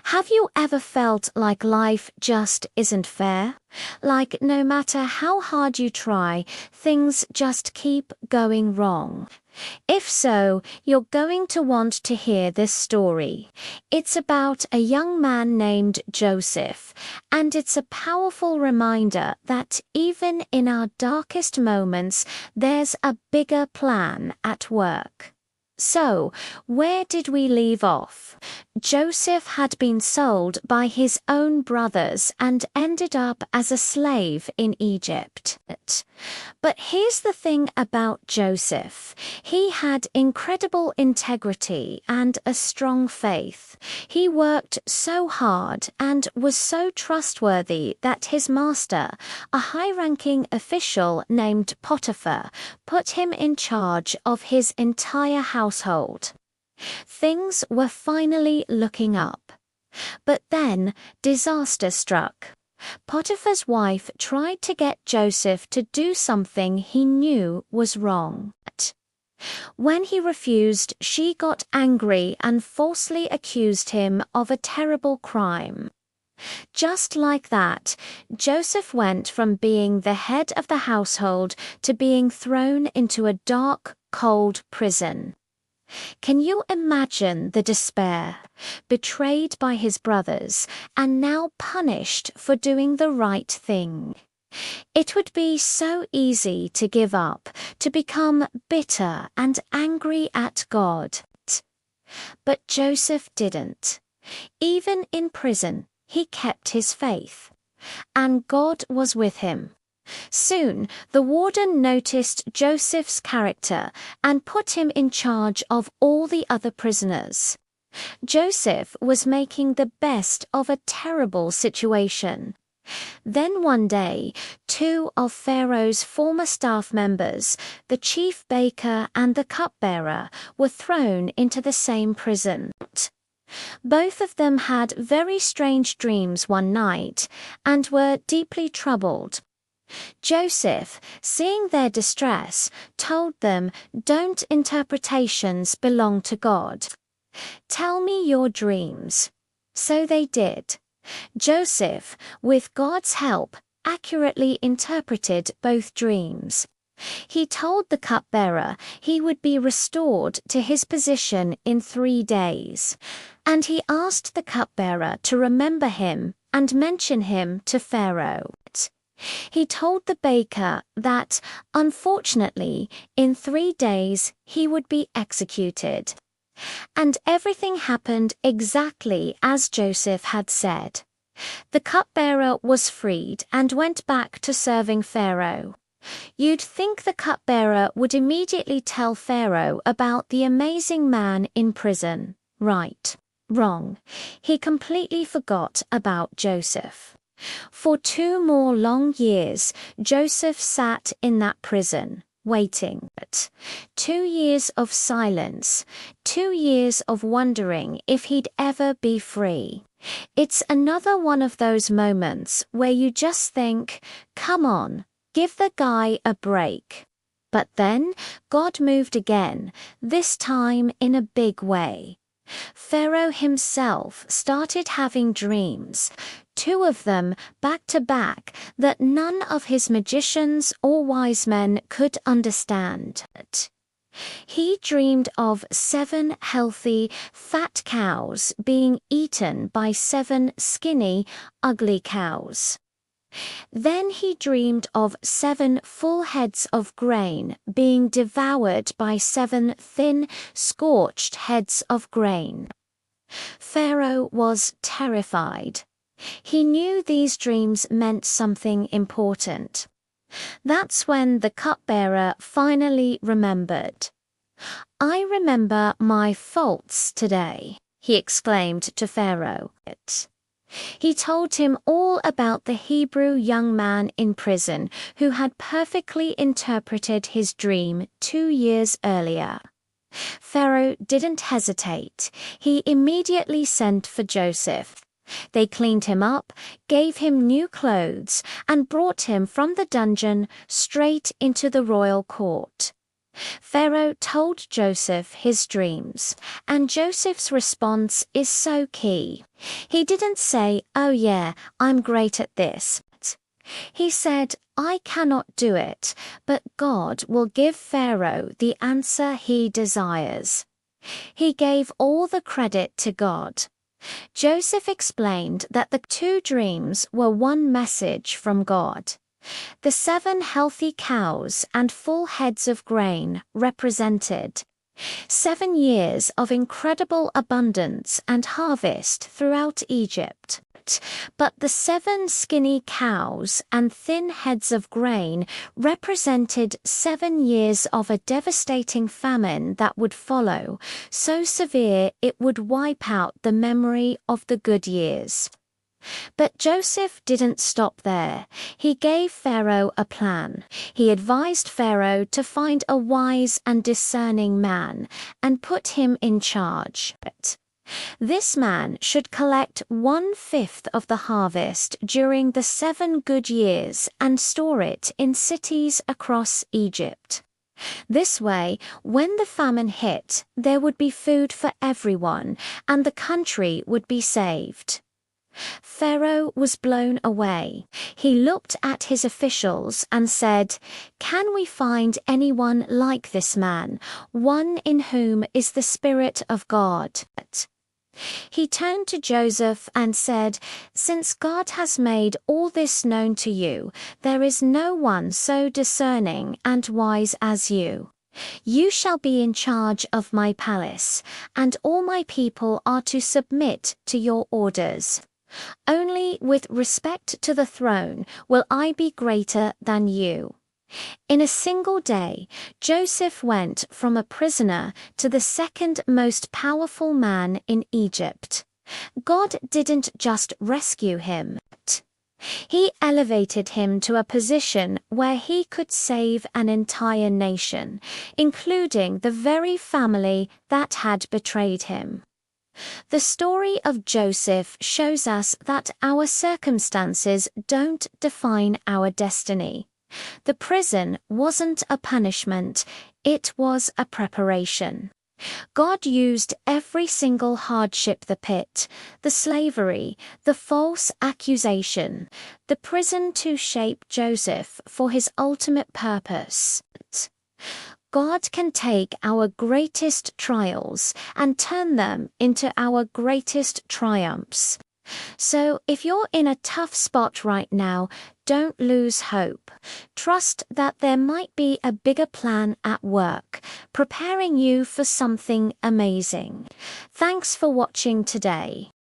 Have you ever felt like life just isn't fair? Like no matter how hard you try, things just keep going wrong? If so, you're going to want to hear this story. It's about a young man named Joseph, and it's a powerful reminder that even in our darkest moments, there's a bigger plan at work. So, where did we leave off? Joseph had been sold by his own brothers and ended up as a slave in Egypt. But here's the thing about Joseph. He had incredible integrity and a strong faith. He worked so hard and was so trustworthy that his master, a high-ranking official named Potiphar, put him in charge of his entire household. Things were finally looking up. But then disaster struck. Potiphar's wife tried to get Joseph to do something he knew was wrong. When he refused, she got angry and falsely accused him of a terrible crime. Just like that, Joseph went from being the head of the household to being thrown into a dark, cold prison. Can you imagine the despair? Betrayed by his brothers and now punished for doing the right thing. It would be so easy to give up, to become bitter and angry at God. But Joseph didn't. Even in prison, he kept his faith. And God was with him. Soon, the warden noticed Joseph's character and put him in charge of all the other prisoners. Joseph was making the best of a terrible situation. Then one day, two of Pharaoh's former staff members, the chief baker and the cupbearer, were thrown into the same prison. Both of them had very strange dreams one night and were deeply troubled. Joseph, seeing their distress, told them, "Don't interpretations belong to God? Tell me your dreams." So they did. Joseph, with God's help, accurately interpreted both dreams. He told the cupbearer he would be restored to his position in 3 days, and he asked the cupbearer to remember him and mention him to Pharaoh. He told the baker that, unfortunately, in 3 days he would be executed. And everything happened exactly as Joseph had said. The cupbearer was freed and went back to serving Pharaoh. You'd think the cupbearer would immediately tell Pharaoh about the amazing man in prison. Right. Wrong. He completely forgot about Joseph. For 2 more long years, Joseph sat in that prison, waiting. 2 years of silence, 2 years of wondering if he'd ever be free. It's another one of those moments where you just think, come on, give the guy a break. But then God moved again, this time in a big way. Pharaoh himself started having dreams, 2 of them back to back, that none of his magicians or wise men could understand. He dreamed of 7 healthy, fat cows being eaten by 7 skinny, ugly cows. Then he dreamed of 7 full heads of grain being devoured by 7 thin, scorched heads of grain. Pharaoh was terrified. He knew these dreams meant something important. That's when the cupbearer finally remembered. "I remember my faults today," he exclaimed to Pharaoh. He told him all about the Hebrew young man in prison who had perfectly interpreted his dream 2 years earlier. Pharaoh didn't hesitate. He immediately sent for Joseph. They cleaned him up, gave him new clothes, and brought him from the dungeon straight into the royal court. Pharaoh told Joseph his dreams, and Joseph's response is so key. He didn't say, "Oh yeah, I'm great at this." He said, "I cannot do it, but God will give Pharaoh the answer he desires." He gave all the credit to God. Joseph explained that the two dreams were one message from God. The 7 healthy cows and full heads of grain represented 7 years of incredible abundance and harvest throughout Egypt. But the 7 skinny cows and thin heads of grain represented 7 years of a devastating famine that would follow, so severe it would wipe out the memory of the good years. But Joseph didn't stop there. He gave Pharaoh a plan. He advised Pharaoh to find a wise and discerning man and put him in charge. This man should collect 1/5 of the harvest during the 7 good years and store it in cities across Egypt. This way, when the famine hit, there would be food for everyone, and the country would be saved. Pharaoh was blown away. He looked at his officials and said, "Can we find anyone like this man, one in whom is the Spirit of God?" He turned to Joseph and said, "Since God has made all this known to you, there is no one so discerning and wise as you. You shall be in charge of my palace, and all my people are to submit to your orders. Only with respect to the throne will I be greater than you." In a single day, Joseph went from a prisoner to the second most powerful man in Egypt. God didn't just rescue him. He elevated him to a position where he could save an entire nation, including the very family that had betrayed him. The story of Joseph shows us that our circumstances don't define our destiny. The prison wasn't a punishment, it was a preparation. God used every single hardship, the pit, the slavery, the false accusation, the prison to shape Joseph for his ultimate purpose. God can take our greatest trials and turn them into our greatest triumphs. So if you're in a tough spot right now, don't lose hope. Trust that there might be a bigger plan at work, preparing you for something amazing. Thanks for watching today.